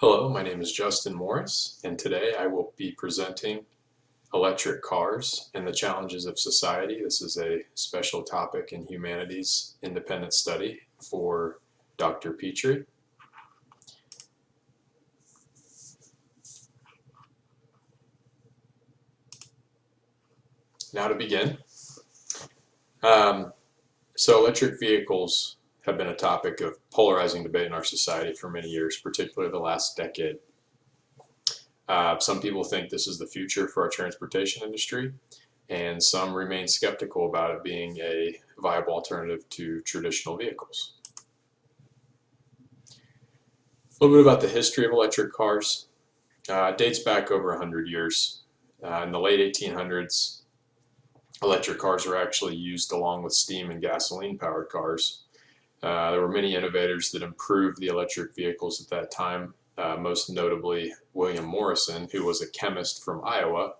Hello, my name is Justin Morris, and today I will be presenting electric cars and the challenges of society. This is a special topic in Humanities independent study for Dr. Petrie. Now to begin. So electric vehicles have been a topic of polarizing debate in our society for many years, particularly the last decade. Some people think this is the future for our transportation industry, and some remain skeptical about it being a viable alternative to traditional vehicles. A little bit about the history of electric cars. It dates back over 100 years. In the late 1800s, electric cars were actually used along with steam and gasoline powered cars. There were many innovators that improved the electric vehicles at that time, most notably William Morrison, who was a chemist from Iowa,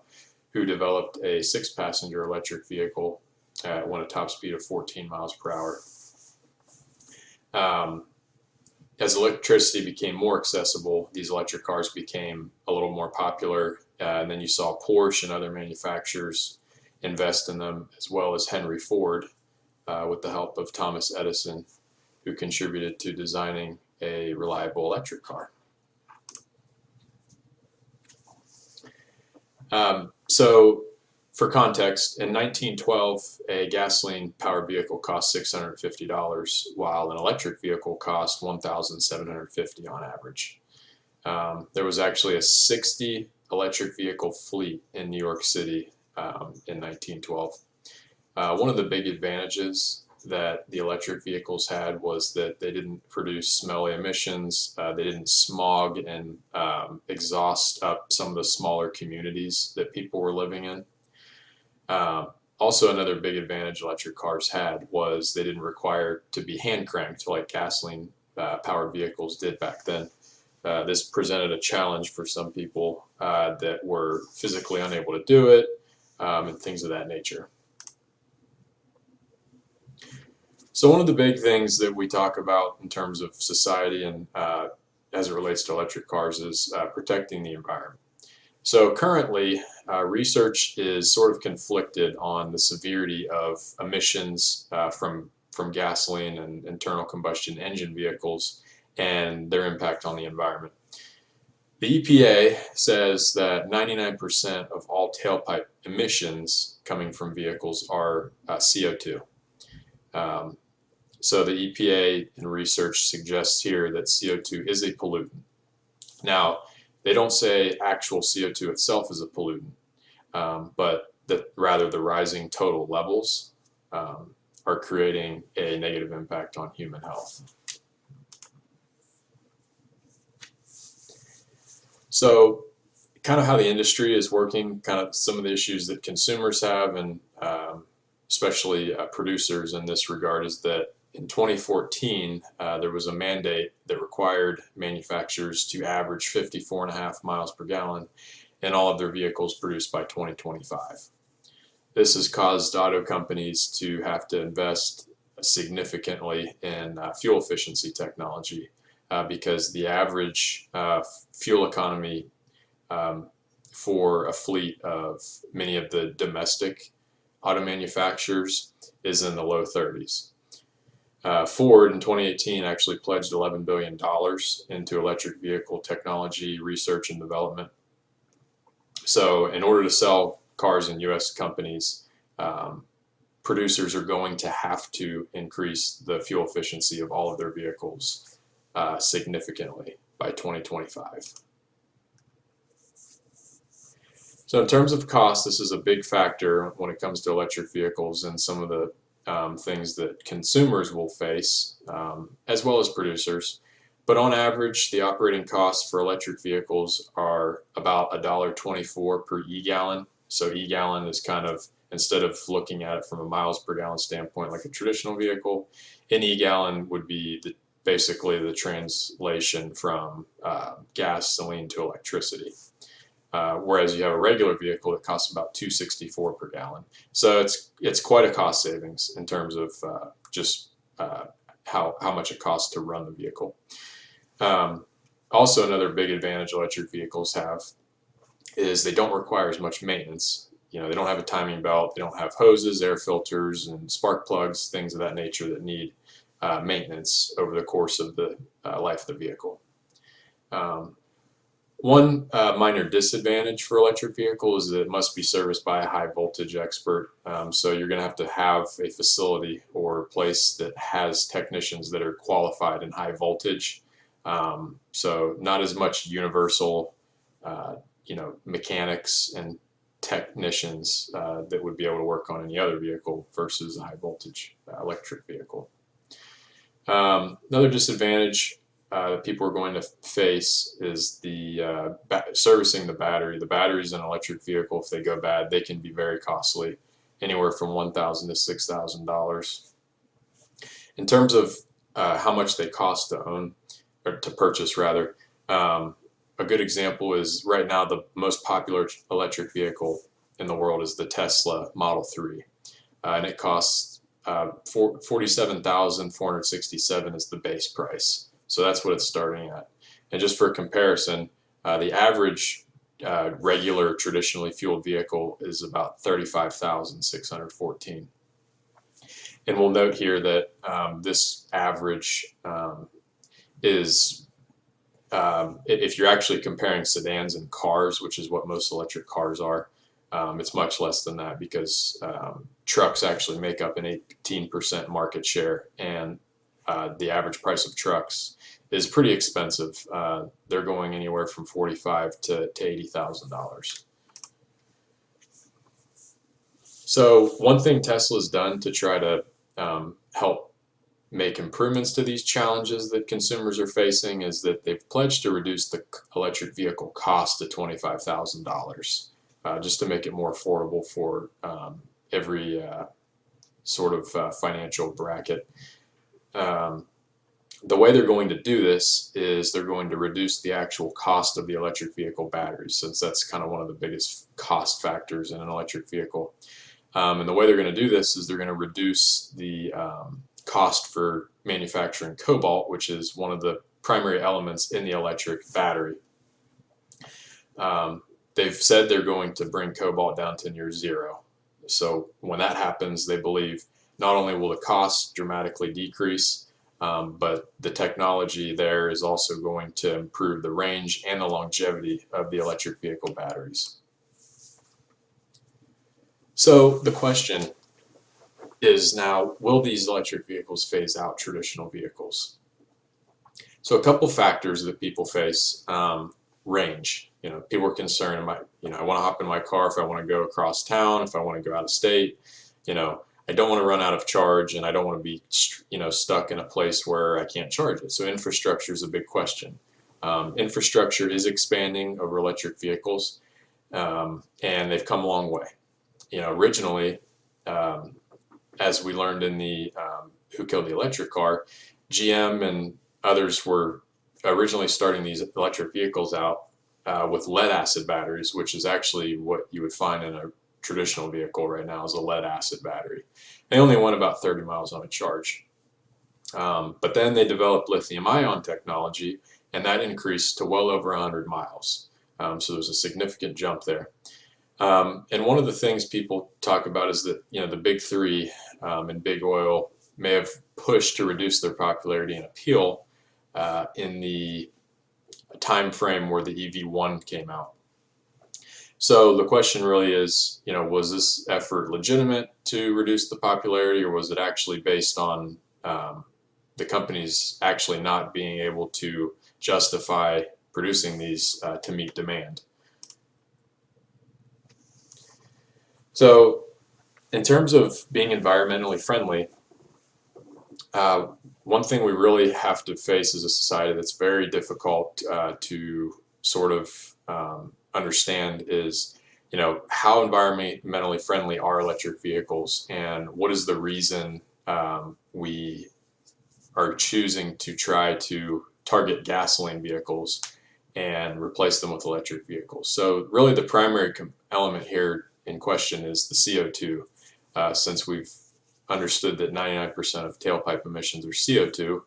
who developed a 6-passenger electric vehicle at a top speed of 14 miles per hour. As electricity became more accessible, these electric cars became a little more popular, and then you saw Porsche and other manufacturers invest in them, as well as Henry Ford, with the help of Thomas Edison, who contributed to designing a reliable electric car. So for context, in 1912, a gasoline-powered vehicle cost $650, while an electric vehicle cost $1,750 on average. There was actually a 60 electric vehicle fleet in New York City in 1912. One of the big advantages that the electric vehicles had was that they didn't produce smelly emissions, they didn't smog and exhaust up some of the smaller communities that people were living in. Also, another big advantage electric cars had was they didn't require to be hand cranked like gasoline powered vehicles did back then. This presented a challenge for some people that were physically unable to do it and things of that nature. So one of the big things that we talk about in terms of society and as it relates to electric cars is protecting the environment. So currently, research is sort of conflicted on the severity of emissions from gasoline and internal combustion engine vehicles and their impact on the environment. The EPA says that 99% of all tailpipe emissions coming from vehicles are CO2. So the EPA in research suggests here that CO2 is a pollutant. Now, they don't say actual CO2 itself is a pollutant, but rather the rising total levels are creating a negative impact on human health. So kind of how the industry is working, kind of some of the issues that consumers have and especially producers in this regard is that in 2014, there was a mandate that required manufacturers to average 54.5 miles per gallon in all of their vehicles produced by 2025. This has caused auto companies to have to invest significantly in fuel efficiency technology because the average fuel economy for a fleet of many of the domestic auto manufacturers is in the low 30s. Ford in 2018 actually pledged $11 billion into electric vehicle technology research and development. So in order to sell cars in U.S. companies, producers are going to have to increase the fuel efficiency of all of their vehicles significantly by 2025. So in terms of cost, this is a big factor when it comes to electric vehicles and some of the things that consumers will face, as well as producers. But on average, the operating costs for electric vehicles are about $1.24 per e-gallon. So e-gallon is kind of, instead of looking at it from a miles per gallon standpoint like a traditional vehicle, an e-gallon would be basically the translation from gasoline to electricity. Whereas you have a regular vehicle that costs about $2.64 per gallon. So it's quite a cost savings in terms of just how much it costs to run the vehicle. Also, another big advantage electric vehicles have is they don't require as much maintenance. They don't have a timing belt, they don't have hoses, air filters, and spark plugs, things of that nature that need maintenance over the course of the life of the vehicle. One minor disadvantage for electric vehicle is that it must be serviced by a high voltage expert. So you're going to have a facility or place that has technicians that are qualified in high voltage. So not as much universal, mechanics and technicians that would be able to work on any other vehicle versus a high voltage electric vehicle. Another disadvantage that people are going to face is the servicing the battery. The batteries in an electric vehicle, if they go bad, they can be very costly, anywhere from $1,000 to $6,000. In terms of how much they cost to own, or to purchase rather, a good example is right now the most popular electric vehicle in the world is the Tesla Model 3, and it costs $47,467 is the base price. So that's what it's starting at. And just for comparison, the average regular traditionally fueled vehicle is about $35,614. And we'll note here that this average is if you're actually comparing sedans and cars, which is what most electric cars are, it's much less than that because trucks actually make up an 18% market share, and the average price of trucks is pretty expensive. They're going anywhere from $45,000 to $80,000. So one thing Tesla's done to try to help make improvements to these challenges that consumers are facing is that they've pledged to reduce the electric vehicle cost to $25,000, just to make it more affordable for every sort of financial bracket. The way they're going to do this is they're going to reduce the actual cost of the electric vehicle batteries, since that's kind of one of the biggest cost factors in an electric vehicle. And the way they're going to do this is they're going to reduce the cost for manufacturing cobalt, which is one of the primary elements in the electric battery. They've said they're going to bring cobalt down to near zero. So when that happens, they believe not only will the cost dramatically decrease, but the technology there is also going to improve the range and the longevity of the electric vehicle batteries. So the question is now, will these electric vehicles phase out traditional vehicles? So a couple factors that people face: range. People are concerned, I want to hop in my car if I want to go across town, if I want to go out of state. I don't want to run out of charge, and I don't want to be, stuck in a place where I can't charge it. So infrastructure is a big question. Infrastructure is expanding over electric vehicles, and they've come a long way. Originally, as we learned in the Who Killed the Electric Car, GM and others were originally starting these electric vehicles out with lead acid batteries, which is actually what you would find in a traditional vehicle right now, is a lead acid battery. They only went about 30 miles on a charge. But then they developed lithium ion technology, and that increased to well over 100 miles. So there's a significant jump there. And one of the things people talk about is that the big three and big oil may have pushed to reduce their popularity and appeal in the time frame where the EV1 came out. So the question really is, was this effort legitimate to reduce the popularity, or was it actually based on the companies actually not being able to justify producing these to meet demand? So in terms of being environmentally friendly, one thing we really have to face as a society that's very difficult to sort of understand is, how environmentally friendly are electric vehicles, and what is the reason we are choosing to try to target gasoline vehicles and replace them with electric vehicles. So really the primary element here in question is the CO2, since we've understood that 99% of tailpipe emissions are CO2.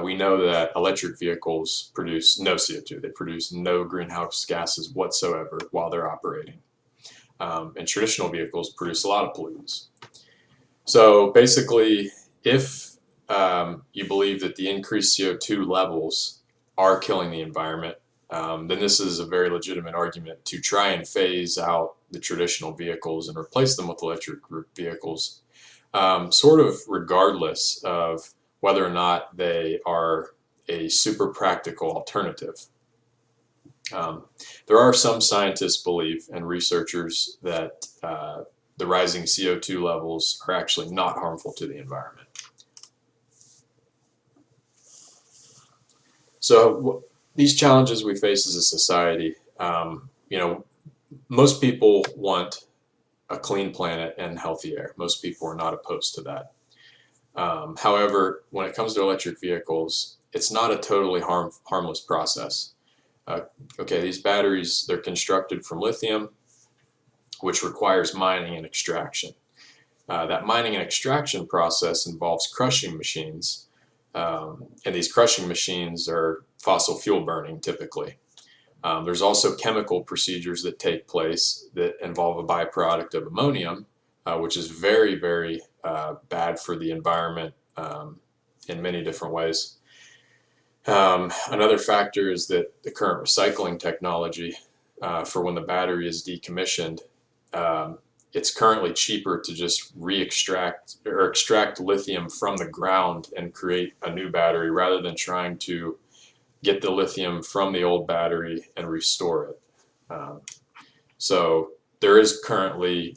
we know that electric vehicles produce no CO2. They produce no greenhouse gases whatsoever while they're operating. And traditional vehicles produce a lot of pollutants. So basically, if you believe that the increased CO2 levels are killing the environment, then this is a very legitimate argument to try and phase out the traditional vehicles and replace them with electric vehicles, sort of regardless of whether or not they are a super practical alternative. There are some scientists believe and researchers that the rising CO2 levels are actually not harmful to the environment. So these challenges we face as a society, most people want a clean planet and healthy air. Most people are not opposed to that. However, when it comes to electric vehicles, it's not a totally harmless process. Okay, these batteries, they're constructed from lithium, which requires mining and extraction. That mining and extraction process involves crushing machines, and these crushing machines are fossil fuel burning typically. There's also chemical procedures that take place that involve a byproduct of ammonium, which is very, very bad for the environment in many different ways. Another factor is that the current recycling technology for when the battery is decommissioned, it's currently cheaper to just re-extract or extract lithium from the ground and create a new battery rather than trying to get the lithium from the old battery and restore it. So there is currently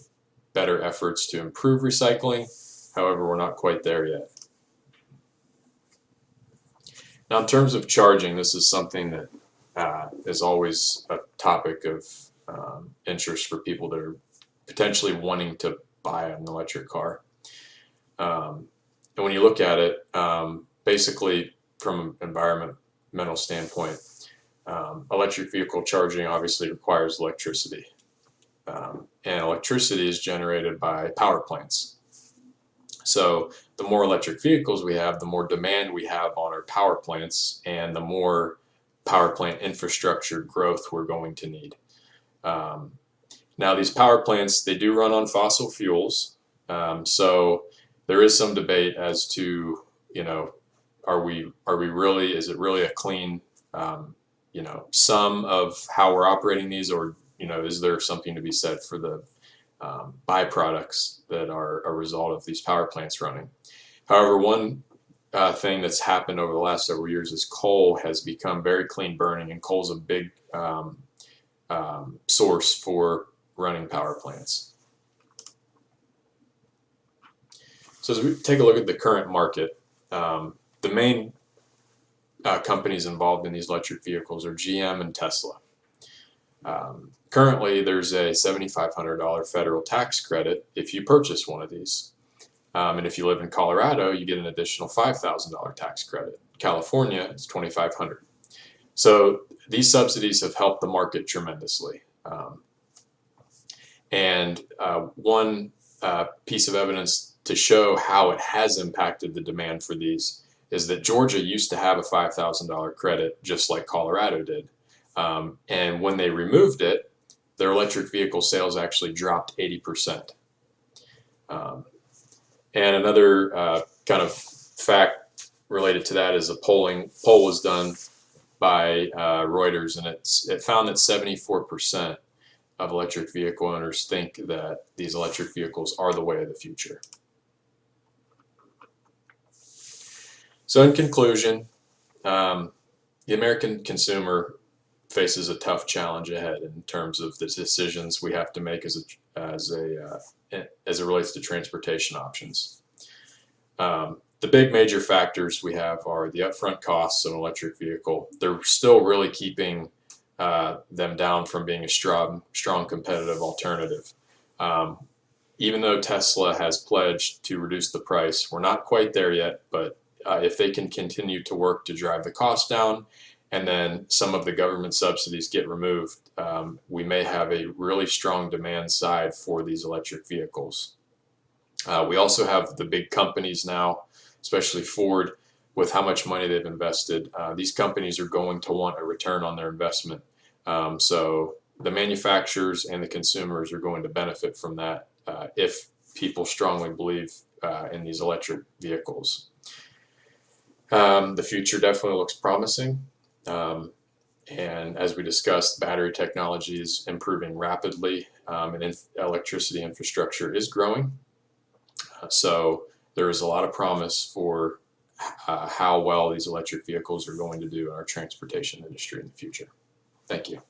better efforts to improve recycling. However, we're not quite there yet. Now, in terms of charging, this is something that is always a topic of interest for people that are potentially wanting to buy an electric car. And when you look at it, basically from an environmental standpoint, electric vehicle charging obviously requires electricity. And electricity is generated by power plants. So the more electric vehicles we have, the more demand we have on our power plants, and the more power plant infrastructure growth we're going to need. Now these power plants, they do run on fossil fuels. So there is some debate as to, is it really a clean, sum of how we're operating these, or, is there something to be said for the byproducts that are a result of these power plants running? However, one thing that's happened over the last several years is coal has become very clean burning, and coal is a big source for running power plants. So as we take a look at the current market, the main companies involved in these electric vehicles are GM and Tesla. Currently, there's a $7,500 federal tax credit if you purchase one of these. And if you live in Colorado, you get an additional $5,000 tax credit. California is $2,500. So these subsidies have helped the market tremendously. One piece of evidence to show how it has impacted the demand for these is that Georgia used to have a $5,000 credit just like Colorado did. And when they removed it, their electric vehicle sales actually dropped 80%. And another kind of fact related to that is a poll was done by Reuters, and it found that 74% of electric vehicle owners think that these electric vehicles are the way of the future. So in conclusion, the American consumer faces a tough challenge ahead in terms of the decisions we have to make as it relates to transportation options. The big major factors we have are the upfront costs of an electric vehicle. They're still really keeping them down from being a strong competitive alternative. Even though Tesla has pledged to reduce the price, we're not quite there yet, but if they can continue to work to drive the cost down, and then some of the government subsidies get removed, we may have a really strong demand side for these electric vehicles. We also have the big companies now, especially Ford, with how much money they've invested, these companies are going to want a return on their investment. So the manufacturers and the consumers are going to benefit from that if people strongly believe in these electric vehicles. The future definitely looks promising. And as we discussed, battery technology is improving rapidly, and electricity infrastructure is growing. So there is a lot of promise for how well these electric vehicles are going to do in our transportation industry in the future. Thank you.